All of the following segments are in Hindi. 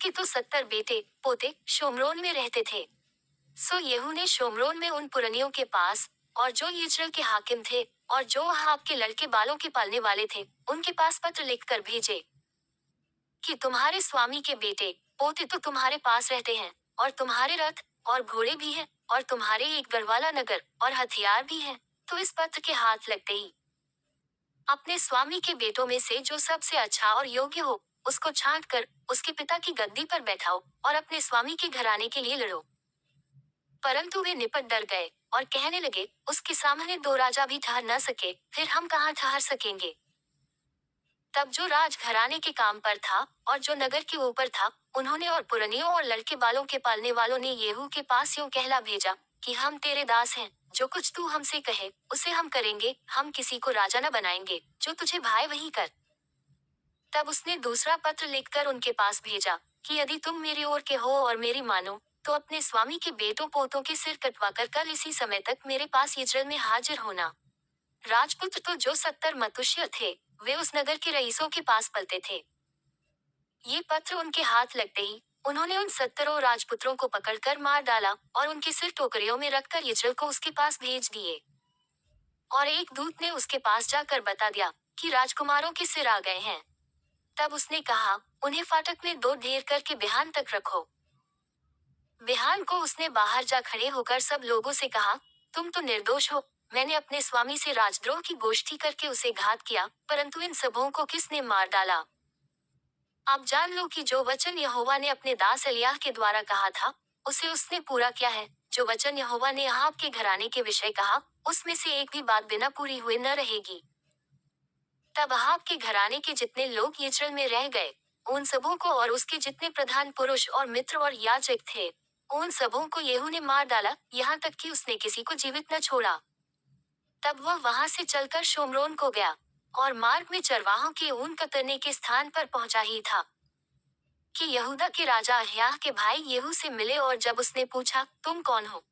के तो 70 बेटे पोते शोम्रोन में रहते थे। सो येहू ने शोम्रोन में उन पुरनियों के पास, और जो यिज्रेल के हाकिम थे, और जो अहाब के लड़के बालों के पालने वाले थे, उनके पास पत्र लिखकर भेजे कि तुम्हारे स्वामी के बेटे पोते तो तुम्हारे पास रहते हैं, और तुम्हारे रथ और घोड़े भी हैं, और तुम्हारे एक गढ़वाला नगर और हथियार भी हैं। तो इस पत्र के हाथ लगते ही अपने स्वामी के बेटों में से जो सबसे अच्छा और योग्य हो, उसको छांट कर उसके पिता की गद्दी पर बैठाओ, और अपने स्वामी के घराने के लिए लड़ो। परंतु वे निपट डर गए और कहने लगे, उसके सामने दो राजा भी ठहर न सके, फिर हम कहाँ ठहर सकेंगे। तब जो राज घराने के काम पर था और जो नगर के ऊपर था, उन्होंने और पुरनियों और लड़के बालों के पालने वालों ने येहू के पास यूं कहला भेजा कि हम तेरे दास हैं, जो कुछ तू हमसे कहे उसे हम करेंगे, हम किसी को राजा न बनाएंगे, जो तुझे भाए वही कर। तब उसने दूसरा पत्र लिखकर उनके पास भेजा कि यदि तुम मेरी ओर के हो और मेरी मानो, तो अपने स्वामी के बेटों पोतों के सिर कटवाकर कल इसी समय तक मेरे पास यिज्रेल में हाजिर होना। राजपुत्र तो जो 70 मनुष्य थे, वे उस नगर के रईसों के पास पलते थे। ये पत्र उनके हाथ लगते ही उन्होंने उन 70 राजपुत्रों को पकड़कर मार डाला और उनके सिर टोकरियों में रखकर यिज्रेल को उसके पास भेज दिए। और एक दूत ने उसके पास जाकर बता दिया कि राजकुमारों के सिर आ गए हैं। तब उसने कहा, उन्हें फाटक में दो ढेर करके बिहान तक रखो। बिहान को उसने बाहर जा खड़े होकर सब लोगों से कहा, तुम तो निर्दोष हो, मैंने अपने स्वामी से राजद्रोह की गोष्ठी करके उसे घात किया, परंतु इन सबों को किसने मार डाला। आप जान लो कि जो वचन यहोवा ने अपने दास एलिय्याह के द्वारा कहा था, उसे उसने पूरा किया है। जो वचन यहोवा ने अहाब के घराने के विषय कहा, उसमें से एक भी बात बिना पूरी हुए न रहेगी। तब अहाब के घराने के जितने लोग यिज्रेल में रह गए, उन सबों को और उसके जितने प्रधान पुरुष और मित्र और याजक थे, उन सबों को येहू ने मार डाला, यहाँ तक कि उसने किसी को जीवित न छोड़ा। तब वह वहां से चलकर शोम्रोन को गया, और मार्ग में चरवाहों के ऊन कतरने के स्थान पर पहुंचा ही था कि यहूदा के राजा अहयाह के भाई येहू से मिले, और जब उसने पूछा, तुम कौन हो,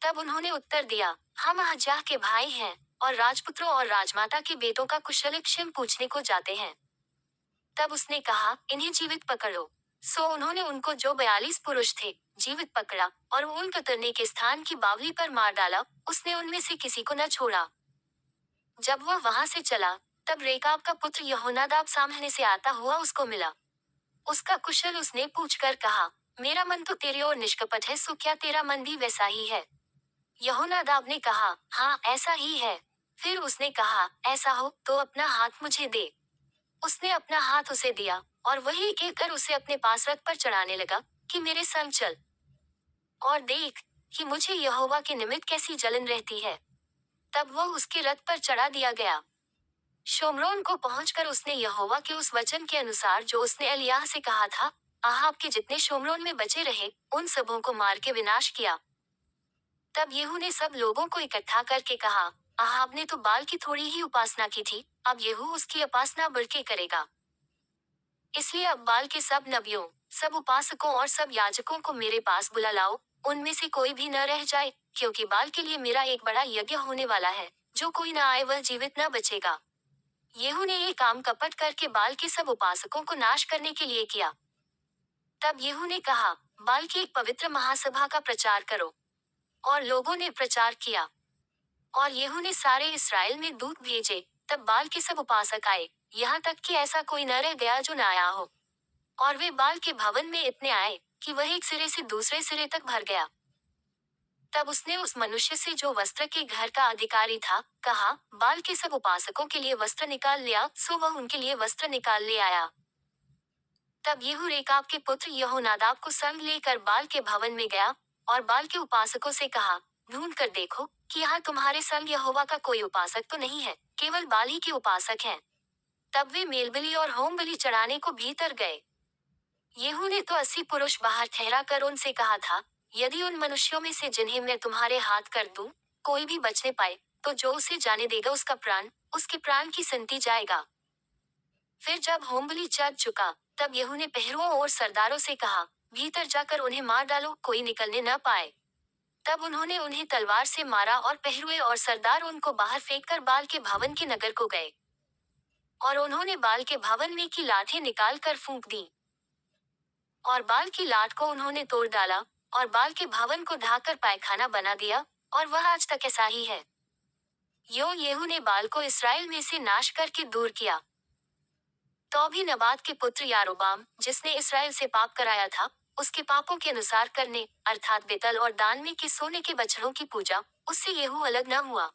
तब उन्होंने उत्तर दिया, हम अहज्याह के भाई हैं, और राजपुत्रों और राजमाता के बेटों का कुशल-क्षेम पूछने को जाते हैं। तब उसने कहा, इन्हें जीवित पकड़ो। सो उन्होंने उनको, जो 42 पुरुष थे, जीवित पकड़ा और ऊन कतरने के स्थान की बावली पर मार डाला, उसने उनमें से किसी को न छोड़ा। जब वह वहां से चला, तब रेकाब का पुत्र यहोनादाब सामने से आता हुआ उसको मिला। उसका कुशल उसने पूछकर कहा, मेरा मन तो तेरी ओर निष्कपट है, सो क्या तेरा मन भी वैसा ही है। यहोनादाब ने कहा, हाँ ऐसा ही है। फिर उसने कहा, ऐसा हो तो अपना हाथ मुझे दे। उसने अपना हाथ उसे दिया, और वही कहकर उसे अपने पास रथ पर चढ़ाने लगा कि मेरे संग चल, और देख कि मुझे यहोवा के निमित्त कैसी जलन रहती है। तब वह उसके रथ पर चढ़ा दिया गया। शोम्रोन को पहुंचकर उसने यहोवा के उस वचन के अनुसार जो उसने एलिय्याह से कहा था, अहाब के जितने शोम्रोन में बचे रहे, उन सबों को मार के विनाश किया। तब येहू ने सब लोगों को इकट्ठा करके कहा, अहाब ने तो बाल की थोड़ी ही उपासना की थी, अब येहू उसकी उपासना बढ़ के करेगा। इसलिए अब बाल के सब नबियों, सब उपासकों और सब याजकों को मेरे पास बुला लाओ, उनमें से कोई भी न रह जाए, क्योंकि बाल के लिए मेरा एक बड़ा यज्ञ होने वाला है, जो कोई न आए वह जीवित न बचेगा। येहू ने ये काम कपट करके बाल के सब उपासकों को नाश करने के लिए किया। तब येहू ने कहा, बाल की एक पवित्र महासभा का प्रचार करो। और लोगों ने प्रचार किया। और येहू ने सारे इस्राएल में दूत भेजे, तब बाल के सब उपासक आए, यहाँ तक कि ऐसा कोई न रह गया जो न आया हो। और वे बाल के भवन में इतने आए कि वह एक सिरे से दूसरे सिरे तक भर गया। तब उसने उस मनुष्य से जो वस्त्र के घर का अधिकारी था, कहा, बाल के सब उपासकों के लिए वस्त्र निकाल लिया। सो वह उनके लिए वस्त्र निकाल ले आया। तब येहू रेकाब के पुत्र यहोनादाब को संग लेकर बाल के भवन में गया, और बाल के उपासकों से कहा, ढूंढ कर देखो कि यहाँ तुम्हारे संग यहोवा का कोई उपासक तो नहीं है, केवल बाल ही के उपासक हैं। तब वे मेलबलि और होम बलि चढ़ाने को भीतर गए। येहू ने तो 80 पुरुष बाहर ठहरा कर उनसे कहा था, यदि उन मनुष्यों में से जिन्हें मैं तुम्हारे हाथ कर दूं, कोई भी बचने पाए, तो जो उसे जाने देगा उसका प्राण, उसके प्राण की संति जाएगा। फिर जब होमबलि चढ़ चुका, तब येहू ने पहरुओं और सरदारों से कहा, भीतर जाकर उन्हें मार डालो, कोई निकलने न पाए। तब उन्होंने उन्हें तलवार से मारा, और पहरुए और सरदार उनको बाहर फेंककर बाल के भवन के नगर को गए। और उन्होंने बाल के भवन में की लाठें निकाल कर फूंक दी। और बाल की लाट को उन्होंने तोड़ डाला, और बाल के भवन को ढाकर पायखाना बना दिया, और वह आज तक ऐसा ही है। येहू ने बाल को इसराइल में से नाश करके दूर किया। तो भी नबात के पुत्र यारोबाम, जिसने इसराइल से पाप कराया था, उसके पापों के अनुसार करने, अर्थात बेतल और दान में के सोने के बछड़ों की पूजा, उससे येहू अलग न हुआ।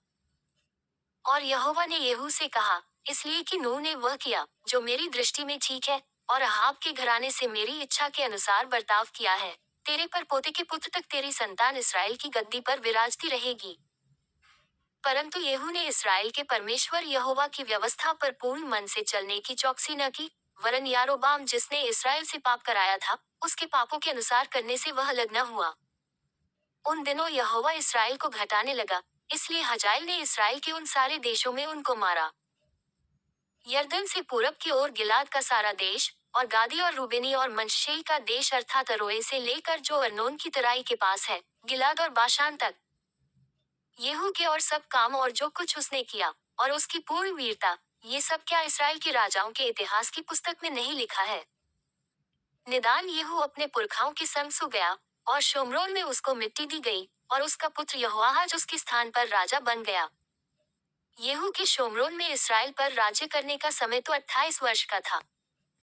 और यहोवा ने येहू से कहा, इसलिए कि नूह ने वह किया जो मेरी दृष्टि में ठीक है, और अहाब के घराने से मेरी इच्छा के अनुसार बर्ताव किया है, तेरे पर पोते के पुत्र तक तेरी संतान इसराइल की गद्दी पर विराजती रहेगी। परंतु येहू ने इसराइल के परमेश्वर यहोवा की व्यवस्था पर पूर्ण मन से चलने की चौकसी न की, वरन यारोबाम जिसने इसराइल से पाप कराया था, उसके पापों के अनुसार करने से वह अलग न हुआ। उन दिनों यहोवा इसराइल को घटाने लगा, इसलिए हजाएल ने इसराइल के उन सारे देशों में उनको मारा। यरदन से पूरब की ओर गिलाद का सारा देश, और गादी और रूबेनी और मनश्शेई का देश अर्थात अरोए से लेकर जो अर्नोन की तराई के पास है, गिलाद और बाशान तक। येहू के और सब काम और जो कुछ उसने किया, और उसकी पूर्ण वीरता, ये सब क्या इसराइल के राजाओं के इतिहास की पुस्तक में नहीं लिखा है? निदान येहू अपने पुरखाओं के संग सो गया, और शोम्रोन में उसको मिट्टी दी गई, और उसका पुत्र यहोआहाज उसके स्थान पर राजा बन गया। येहू के शोम्रोन में इसराइल पर राज्य करने का समय तो 28 वर्ष का था।